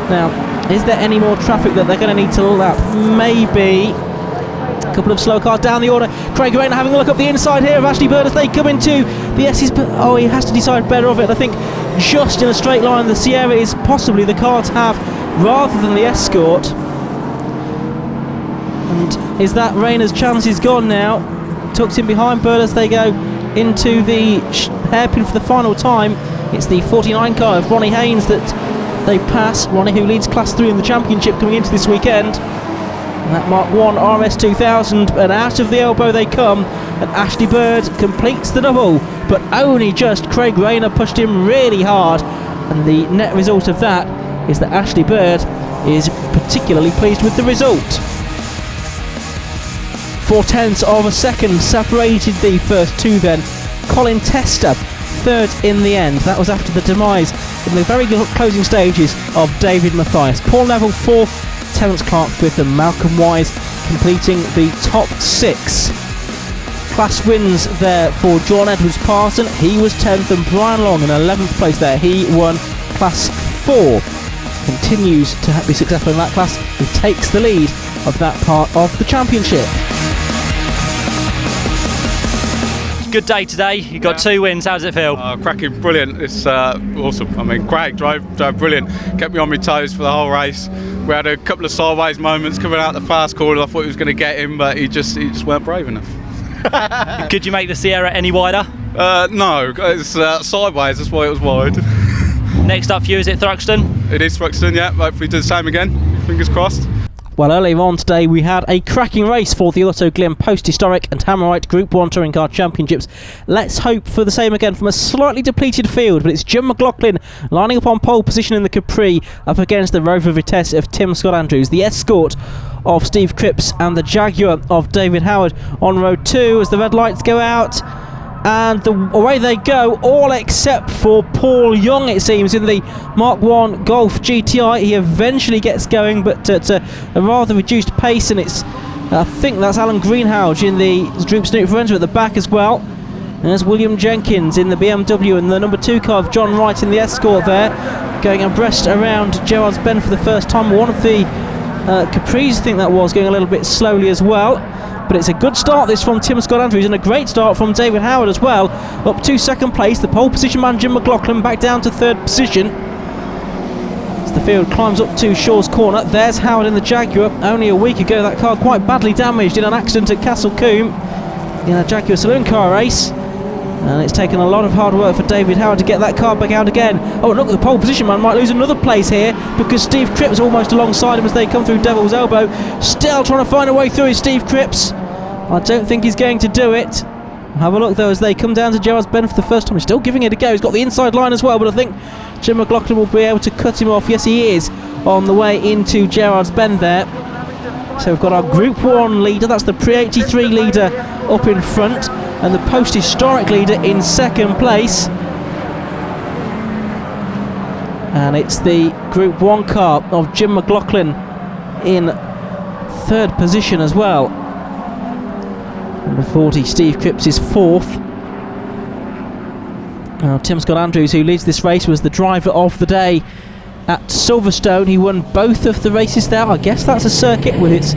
Now, is there any more traffic that they're going to need to lap? Maybe. A couple of slow cars down the order. Craig Rayner having a look up the inside here of Ashley Bird as they come into the S's. Oh, he has to decide better of it. I think just in a straight line, the Sierra is possibly the car to have rather than the Escort. And is that Rayner's chance is gone now? Tucked in behind Bird as they go into the hairpin for the final time. It's the 49 car of Ronnie Haynes that they pass. Ronnie, who leads Class 3 in the championship coming into this weekend. And that Mark 1 RS 2000, and out of the elbow they come, and Ashley Bird completes the double, but only just. Craig Rayner pushed him really hard, and the net result of that is that Ashley Bird is particularly pleased with the result. 0.4 of a second separated the first two then. Colin Tester third in the end. That was after the demise in the very closing stages of David Mathias. Paul Neville fourth, Terence Clark fifth, and Malcolm Wise completing the top six. Class wins there for John Edwards Parson. He was 10th, and Brian Long in 11th place there. He won Class 4. Continues to be successful in that class. He takes the lead of that part of the championship. Good day today. You got 2 wins. How does it feel? Cracking, brilliant. It's awesome. I mean, Craig drove brilliant. Kept me on my toes for the whole race. We had a couple of sideways moments coming out the fast corner. I thought he was going to get him, but he just weren't brave enough. Could you make the Sierra any wider? No, it's sideways. That's why it was wide. Next up for you, is it Thruxton? It is Thruxton. Yeah. Hopefully do the same again. Fingers crossed. Well, earlier on today we had a cracking race for the Lotto Glim Post-Historic and Hammerite Group 1 Touring Car Championships. Let's hope for the same again from a slightly depleted field, but it's Jim McLaughlin lining up on pole position in the Capri up against the Rover Vitesse of Tim Scott Andrews, the Escort of Steve Cripps, and the Jaguar of David Howard on row 2 as the red lights go out. And away they go, all except for Paul Young, it seems, in the Mark 1 Golf GTI. He eventually gets going, but at a rather reduced pace, and it's, I think that's Alan Greenhalgh in the Droop Snoot Forenza at the back as well. And there's William Jenkins in the BMW, and the number 2 car of John Wright in the Escort there, going abreast around Gerrard's Bend for the first time. One of the Capris, I think that was, going a little bit slowly as well. But it's a good start this from Tim Scott Andrews, and a great start from David Howard as well. Up to second place, the pole position man Jim McLaughlin back down to third position. As the field climbs up to Shaw's Corner, there's Howard in the Jaguar. Only a week ago that car quite badly damaged in an accident at Castle Combe in a Jaguar saloon car race. And it's taken a lot of hard work for David Howard to get that car back out again. Oh, look, the pole position man might lose another place here because Steve Cripps almost alongside him as they come through Devil's Elbow. Still trying to find a way through is Steve Cripps. I don't think he's going to do it. Have a look though as they come down to Gerrard's Bend for the first time. He's still giving it a go. He's got the inside line as well, but I think Jim McLaughlin will be able to cut him off. Yes, he is on the way into Gerrard's Bend there. So we've got our Group 1 leader, that's the Pre-83 leader up in front, and the Post-Historic leader in second place. And it's the Group 1 car of Jim McLaughlin in third position as well. Number 40, Steve Cripps, is fourth. Now, Tim Scott Andrews, who leads this race, was the driver of the day at Silverstone. He won both of the races there. I guess that's a circuit with its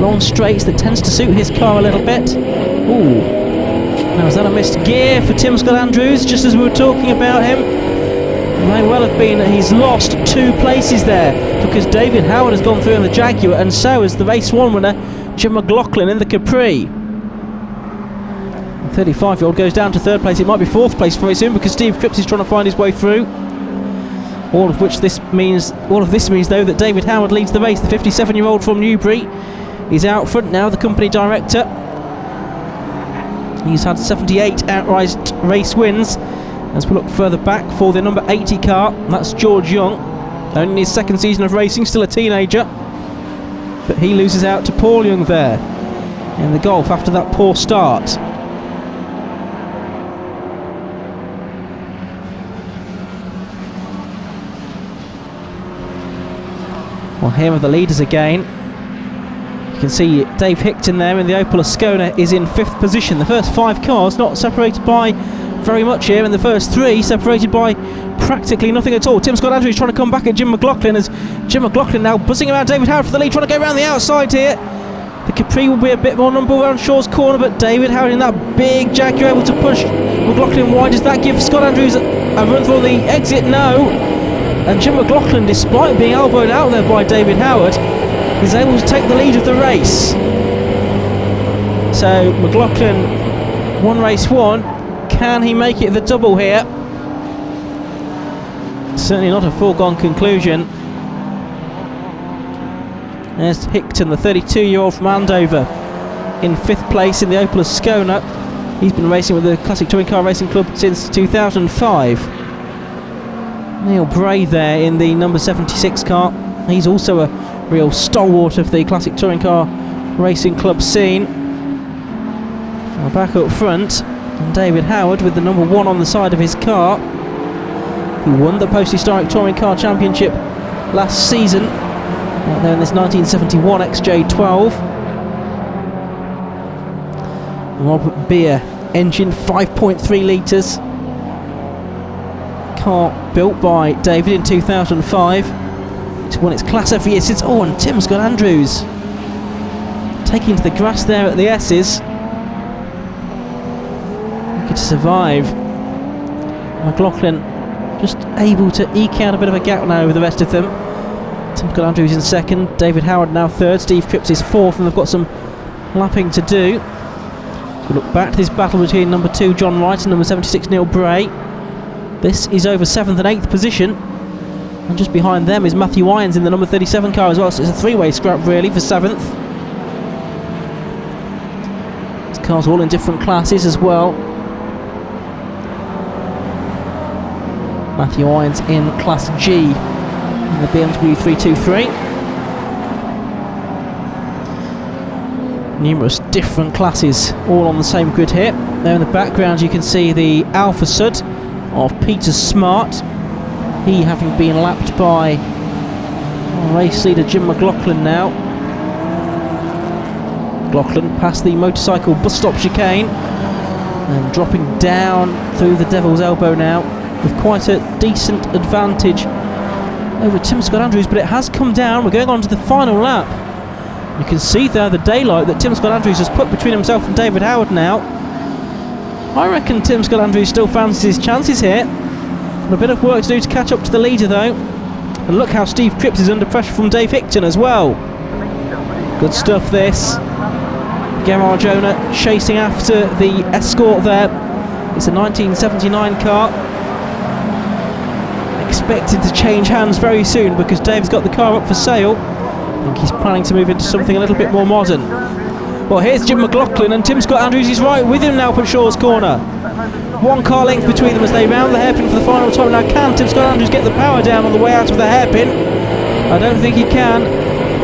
long straights that tends to suit his car a little bit. Ooh. Now, is that a missed gear for Tim Scott Andrews, just as we were talking about him? It may well have been that he's lost 2 places there because David Howard has gone through in the Jaguar, and so has the race 1 winner, Jim McLaughlin, in the Capri. The 35-year-old goes down to third place. It might be fourth place very soon because Steve Cripps is trying to find his way through. All of this means though that David Howard leads the race. The 57-year-old from Newbury is out front now, the company director. He's had 78 outright race wins. As we look further back for the number 80 car, that's George Young, only in his second season of racing, still a teenager, but he loses out to Paul Young there in the Golf after that poor start. Well, here are the leaders again. You can see Dave Hickton there in the Opel Ascona is in 5th position. The first 5 cars not separated by very much here in the first three, separated by practically nothing at all. Tim Scott Andrews trying to come back at Jim McLaughlin, as Jim McLaughlin now buzzing around David Howard for the lead, trying to go around the outside here. The Capri will be a bit more number around Shaw's corner, but David Howard in that big jack, you're able to push McLaughlin wide. Does that give Scott Andrews a run through the exit? No. And Jim McLaughlin, despite being elbowed out there by David Howard, is able to take the lead of the race. So McLaughlin won race one. Can he make it the double here? Certainly not a foregone conclusion. There's Hickton, the 32-year-old from Andover, in 5th place in the Opel Ascona. He's been racing with the Classic Touring Car Racing Club since 2005. Neil Bray there in the number 76 car. He's also a real stalwart of the Classic Touring Car Racing Club scene. Now back up front, and David Howard with the number 1 on the side of his car, who won the Post-Historic Touring Car Championship last season, out there in this 1971 XJ12. Robert Beer engine, 5.3 litres. Car built by David in 2005. It's won its class every year since. Oh, and Tim Scott Andrews taking to the grass there at the S's. Looking to survive. McLaughlin just able to eke out a bit of a gap now over the rest of them. Tim Scott Andrews in 2nd, David Howard now 3rd, Steve Cripps is 4th, and they've got some lapping to do. So we look back to this battle between number 2 John Wright and number 76 Neil Bray. This is over 7th and 8th position, and just behind them is Matthew Irons in the number 37 car as well, so it's a three-way scrap really for 7th. These cars all in different classes as well. Matthew Irons in Class G in the BMW 323. Numerous different classes all on the same grid here. There in the background you can see the Alfa Sud of Peter Smart, he having been lapped by race leader Jim McLaughlin now. McLaughlin past the motorcycle bus stop chicane and dropping down through the Devil's Elbow now with quite a decent advantage over Tim Scott Andrews, but it has come down. We're going on to the final lap. You can see there the daylight that Tim Scott Andrews has put between himself and David Howard now. I reckon Tim Scott Andrews still fancies his chances here. And a bit of work to do to catch up to the leader though. And look how Steve Cripps is under pressure from Dave Hickton as well. Good stuff this. Gerard Jonah chasing after the Escort there. It's a 1979 car. Expected to change hands very soon because Dave's got the car up for sale. I think he's planning to move into something a little bit more modern. Well, here's Jim McLaughlin, and Tim Scott Andrews is right with him now up at Shaw's corner. 1 car length between them as they round the hairpin for the final time. Now can Tim Scott Andrews get the power down on the way out of the hairpin? I don't think he can.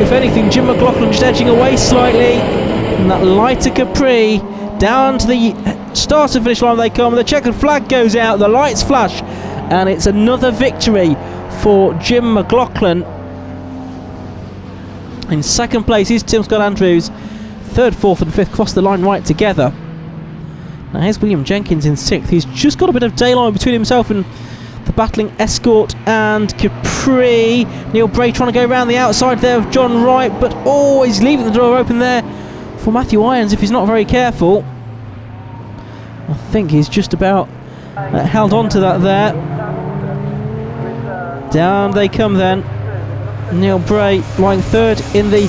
If anything, Jim McLaughlin just edging away slightly. And that lighter Capri down to the start and finish line they come. The checkered flag goes out, the lights flash, and it's another victory for Jim McLaughlin. In 2nd place is Tim Scott Andrews. 3rd, 4th and 5th cross the line right together. Now here's William Jenkins in 6th. He's just got a bit of daylight between himself and the battling Escort and Capri. Neil Bray trying to go around the outside there of John Wright, but he's leaving the door open there for Matthew Irons if he's not very careful. I think he's just about held on to that there. Down they come then. Neil Bray lying 3rd in the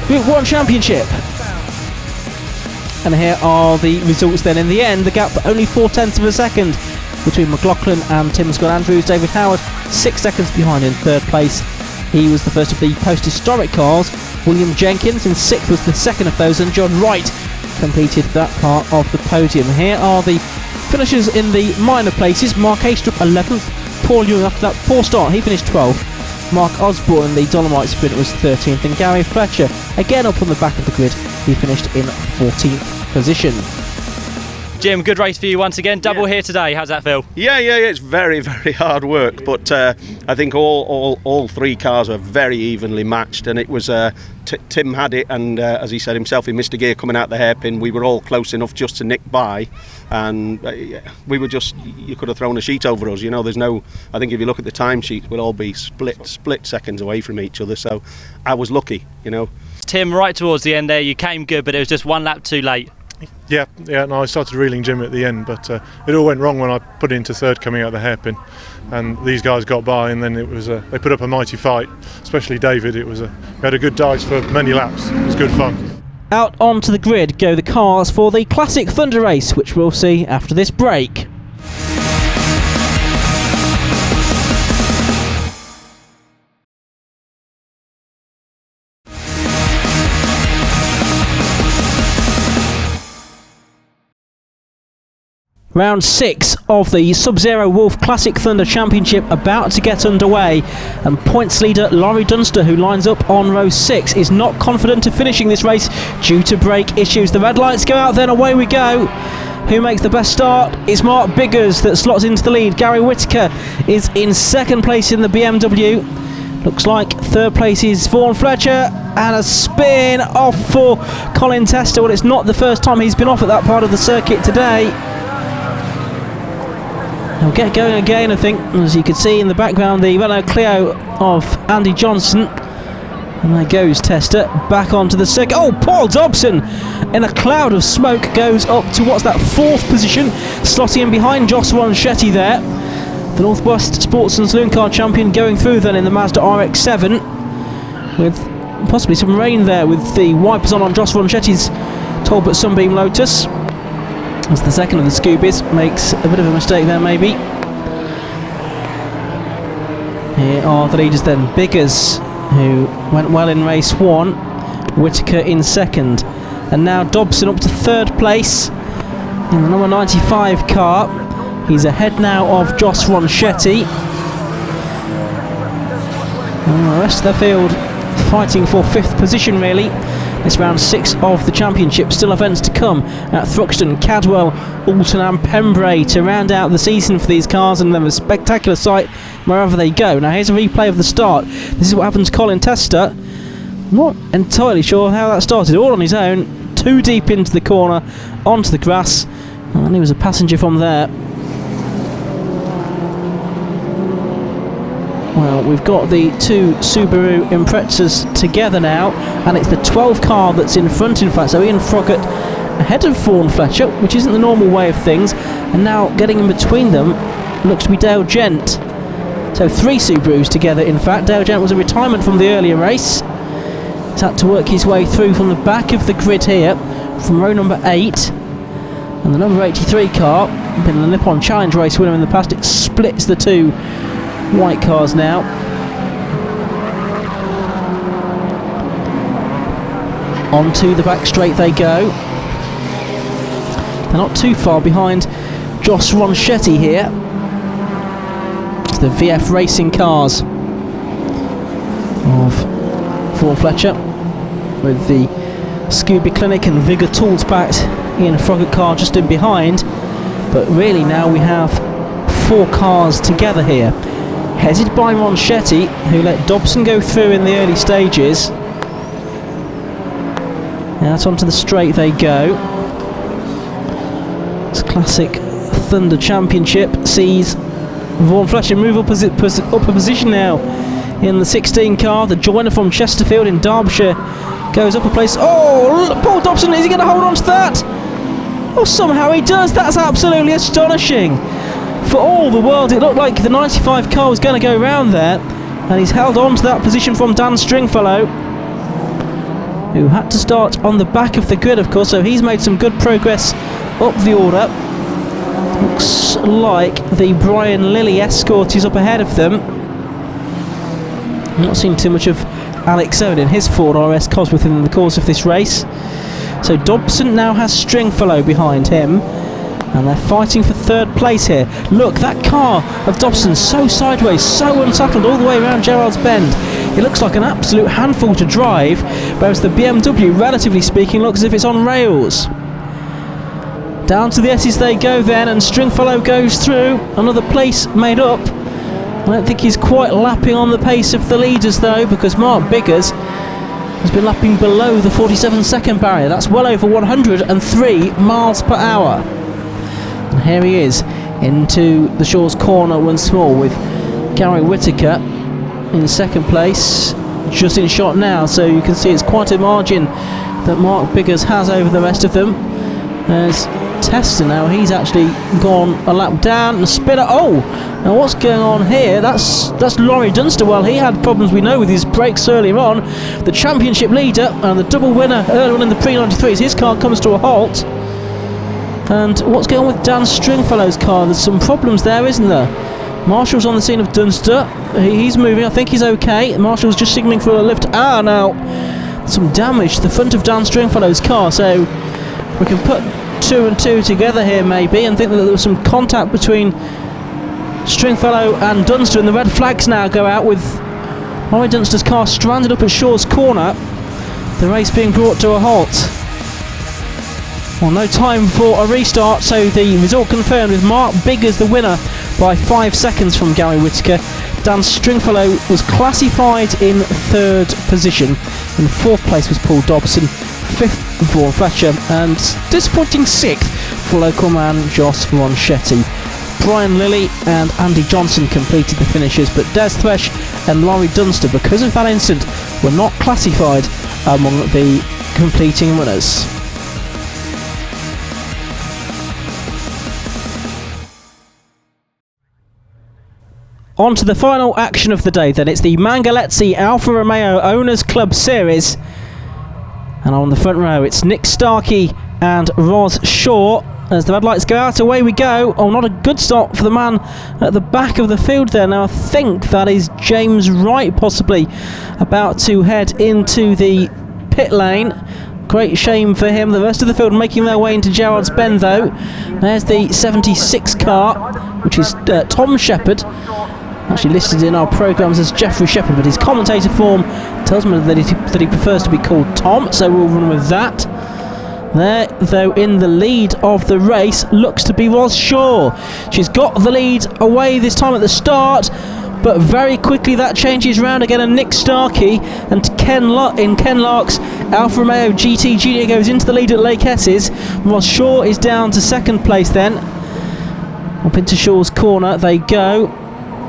Group 1 Championship. And here are the results then. In the end, the gap only 0.4 of a second between McLaughlin and Tim Scott Andrews. David Howard 6 seconds behind in 3rd place. He was the first of the post-historic cars. William Jenkins in 6th was the second of those, and John Wright completed that part of the podium. Here are the finishers in the minor places. Mark Astrup 11th. Paul Ewing after that poor start, he finished 12th. Mark Osborne, the Dolomite Sprint, was 13th, and Gary Fletcher, again up on the back of the grid, he finished in 14th position. Jim, good race for you once again. Double here today. How's that feel? Yeah, it's very, very hard work, but I think all three cars were very evenly matched, and it was Tim had it, and as he said himself, he missed a gear coming out the hairpin. We were all close enough just to nick by, and we were just, you could have thrown a sheet over us. There's no, I think if you look at the timesheets, we'll all be split seconds away from each other, so I was lucky. Tim, right towards the end there, you came good, but it was just one lap too late. Yeah, no, I started reeling Jim at the end, but it all went wrong when I put it into third coming out the hairpin, and these guys got by, and then it was they put up a mighty fight, especially David. We had a good dive for many laps. It was good fun. Out onto the grid go the cars for the Classic Thunder Race, which we'll see after this break. Round 6 of the Sub-Zero Wolf Classic Thunder Championship about to get underway, and points leader Laurie Dunster, who lines up on row 6, is not confident of finishing this race due to brake issues. The red lights go out, then away we go. Who makes the best start? It's Mark Biggers that slots into the lead. Gary Whittaker is in second place in the BMW. Looks like third place is Vaughan Fletcher, and a spin off for Colin Tester. Well, it's not the first time he's been off at that part of the circuit today. He'll get going again, I think. As you can see in the background, the Renault Clio of Andy Johnson. And there goes Tester back onto the circuit. Oh, Paul Dobson in a cloud of smoke goes up to what's that, 4th position, slotting in behind Jos Ronchetti there. The Northwest Sportsman Saloon Car Champion going through then in the Mazda RX-7 with possibly some rain there, with the wipers on Jos Ronchetti's Talbot Sunbeam Lotus. As the second of the Scoobies makes a bit of a mistake there, maybe. Here are the leaders then. Biggers, who went well in race 1, Whittaker in second, and now Dobson up to third place in the number 95 car. He's ahead now of Jos Ronchetti, and the rest of the field fighting for 5th position really. It's round 6 of the championship. Still events to come at Thruxton, Cadwell, Alton and Pembrey to round out the season for these cars, and then a spectacular sight wherever they go. Now here's a replay of the start. This is what happened to Colin Tester. Not entirely sure how that started. All on his own, too deep into the corner, onto the grass, and he was a passenger from there. Well, we've got the two Subaru Imprezas together now, and it's the 12 car that's in front, in fact. So Ian Froggatt ahead of Vaughan Fletcher, which isn't the normal way of things, and now getting in between them looks to be Dale Gent. So 3 Subarus together, in fact. Dale Gent was a retirement from the earlier race. He's had to work his way through from the back of the grid here, from row number 8. And the number 83 car, been a Nippon Challenge race winner in the past, it splits the two white cars now. Onto the back straight they go. They're not too far behind Jos Ronchetti here. It's the VF Racing cars of Vaughan Fletcher, with the Scooby Clinic and Vigor Tools backed Ian Froggatt car just in behind. But really now we have 4 cars together here, headed by Ronchetti, who let Dobson go through in the early stages. Out onto the straight they go. This Classic Thunder Championship sees Vaughan Fletcher move up a position now in the 16 car. The joiner from Chesterfield in Derbyshire goes up a place. Oh, look, Paul Dobson, is he going to hold on to that? Oh, somehow he does. That's absolutely astonishing. For all the world, it looked like the 95 car was going to go round there, and he's held on to that position from Dan Stringfellow, who had to start on the back of the grid, of course, so he's made some good progress up the order. Looks like the Brian Lilly Escort is up ahead of them. Not seen too much of Alex Owen in his Ford RS Cosworth in the course of this race. So Dobson now has Stringfellow behind him, and they're fighting for third place here. Look, that car of Dobson, so sideways, so unsettled all the way around Gerrard's Bend. It looks like an absolute handful to drive, whereas the BMW, relatively speaking, looks as if it's on rails. Down to the S's they go then, and Stringfellow goes through. Another place made up. I don't think he's quite lapping on the pace of the leaders though, because Mark Biggers has been lapping below the 47-second barrier. That's well over 103 miles per hour. And here he is into the Shaw's corner once more with Gary Whittaker in second place, just in shot now, so you can see it's quite a margin that Mark Biggers has over the rest of them. There's Tester now, he's actually gone a lap down, and Spinner, oh, now what's going on here? That's Laurie Dunster. Well, he had problems, we know, with his brakes earlier on. The championship leader and the double winner earlier on in the pre-93s, his car comes to a halt. And what's going on with Dan Stringfellow's car? There's some problems there, isn't there? Marshall's on the scene of Dunster. He's moving, I think he's okay. Marshall's just signalling for a lift. Now some damage to the front of Dan Stringfellow's car, so we can put 2 and 2 together here maybe, and think that there was some contact between Stringfellow and Dunster, and the red flags now go out with Laurie Dunster's car stranded up at Shaw's corner. The race being brought to a halt. Well, no time for a restart, so the result confirmed with Mark Biggers the winner by 5 seconds from Gary Whittaker. Dan Stringfellow was classified in 3rd position. In 4th place was Paul Dobson, 5th Vaughan Fletcher, and disappointing 6th for local man Joss Ronchetti. Brian Lilly and Andy Johnson completed the finishes, but Des Thresh and Laurie Dunster, because of that incident, were not classified among the completing runners. On to the final action of the day then. It's the Mangalezzi Alfa Romeo Owners Club Series. And on the front row, it's Nick Starkey and Roz Shaw. As the red lights go out, away we go. Oh, not a good start for the man at the back of the field there. Now, I think that is James Wright, possibly about to head into the pit lane. Great shame for him. The rest of the field making their way into Gerrard's Bend, though. There's the 76 car, which is Tom Shepherd. Actually listed in our programmes as Jeffrey Shepherd, but his commentator form tells me that he prefers to be called Tom, so we'll run with that. There, though, in the lead of the race looks to be Roz Shaw. She's got the lead away this time at the start, but very quickly that changes round again, and Nick Starkey and Ken Lark's Alfa Romeo GT Junior goes into the lead at Lake Esses. Roz Shaw is down to 2nd place then. Up into Shaw's corner they go.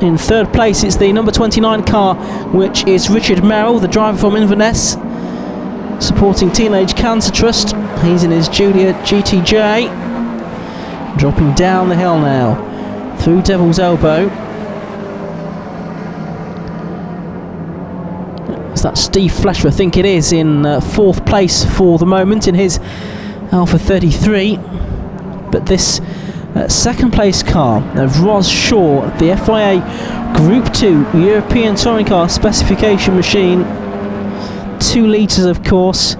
In 3rd place it's the number 29 car, which is Richard Merrill, the driver from Inverness, supporting Teenage Cancer Trust. He's in his Julia GTJ. Dropping down the hill now, through Devil's Elbow. It's that Steve Flesher, I think it is, in 4th place for the moment in his Alpha 33. But this 2nd place car of Roz Shaw, the FIA Group 2 European Touring Car Specification machine, 2 litres of course.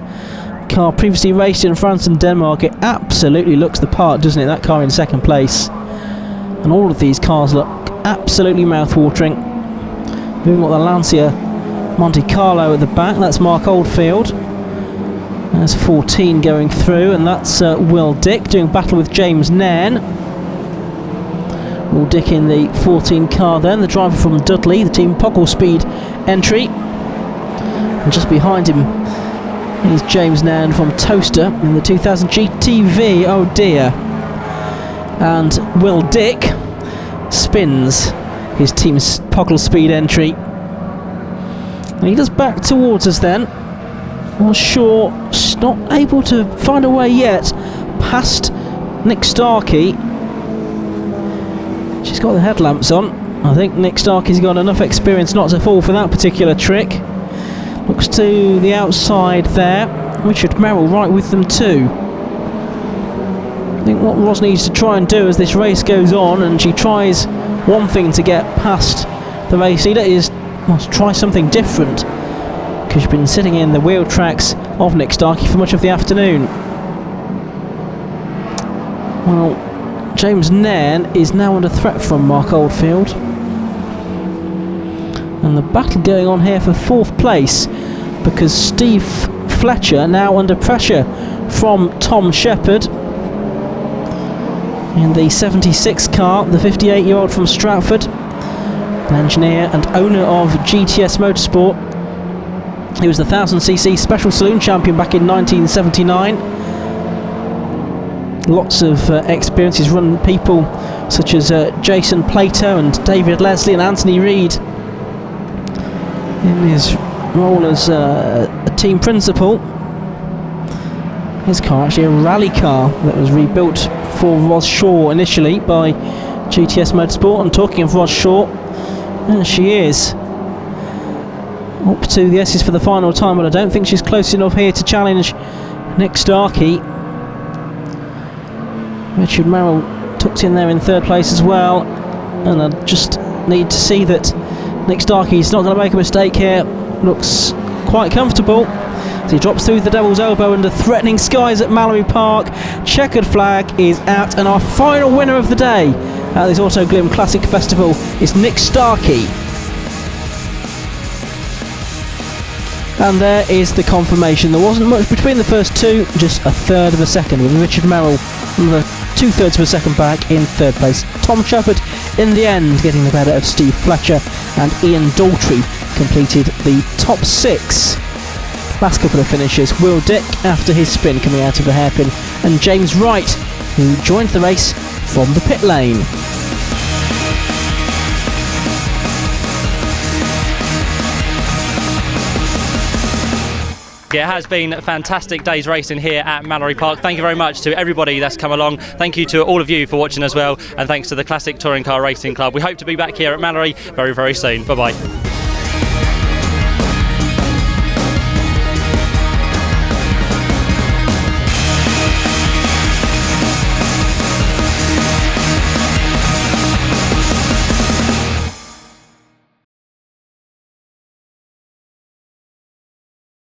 Car previously raced in France and Denmark. It absolutely looks the part, doesn't it, that car in 2nd place. And all of these cars look absolutely mouth-watering. We've got the Lancia Monte Carlo at the back, that's Mark Oldfield. There's 14 going through, and that's Will Dick doing battle with James Nairn. Will Dick in the 14 car then, the driver from Dudley, the Team Poggle Speed entry. And just behind him is James Nairn from Toaster in the 2000 GTV, oh dear. And Will Dick spins his Team's Poggle Speed entry. And he does back towards us then. Well, Shaw not able to find a way yet past Nick Starkey. She's got the headlamps on. I think Nick Starkey's got enough experience not to fall for that particular trick. Looks to the outside there. Richard Merrill right with them too. I think what Roz needs to try and do as this race goes on, and she tries one thing to get past the race leader, is to try something different, because she's been sitting in the wheel tracks of Nick Starkey for much of the afternoon. Well, James Nairn is now under threat from Mark Oldfield. And the battle going on here for 4th place, because Steve Fletcher now under pressure from Tom Shepherd. in the 76 car, the 58-year-old from Stratford, an engineer and owner of GTS Motorsport. He was the 1000cc Special Saloon champion back in 1979. Lots of experience. He's run people such as Jason Plato and David Leslie and Anthony Reid in his role as a team principal. His car actually a rally car that was rebuilt for Ros Shaw initially by GTS Motorsport. And talking of Ros Shaw, there she is, up to the S's for the final time, but I don't think she's close enough here to challenge Nick Starkey. Richard Merrill tucked in there in third place as well, and I just need to see that Nick Starkey's not going to make a mistake here. Looks quite comfortable as he drops through the Devil's Elbow under threatening skies at Mallory Park. Checkered flag is out, and our final winner of the day at this Auto Glim Classic Festival is Nick Starkey. And there is the confirmation. There wasn't much between the first two, just a third of a second, with Richard Merrill the 2/3 of a second back in third place. Tom Shepherd in the end getting the better of Steve Fletcher, and Ian Daltrey completed the top 6. Last couple of finishes, Will Dick after his spin coming out of the hairpin, and James Wright, who joined the race from the pit lane. Yeah, it has been a fantastic day's racing here at Mallory Park. Thank you very much to everybody that's come along. Thank you to all of you for watching as well, and thanks to the Classic Touring Car Racing Club. We hope to be back here at Mallory very, very soon. Bye-bye.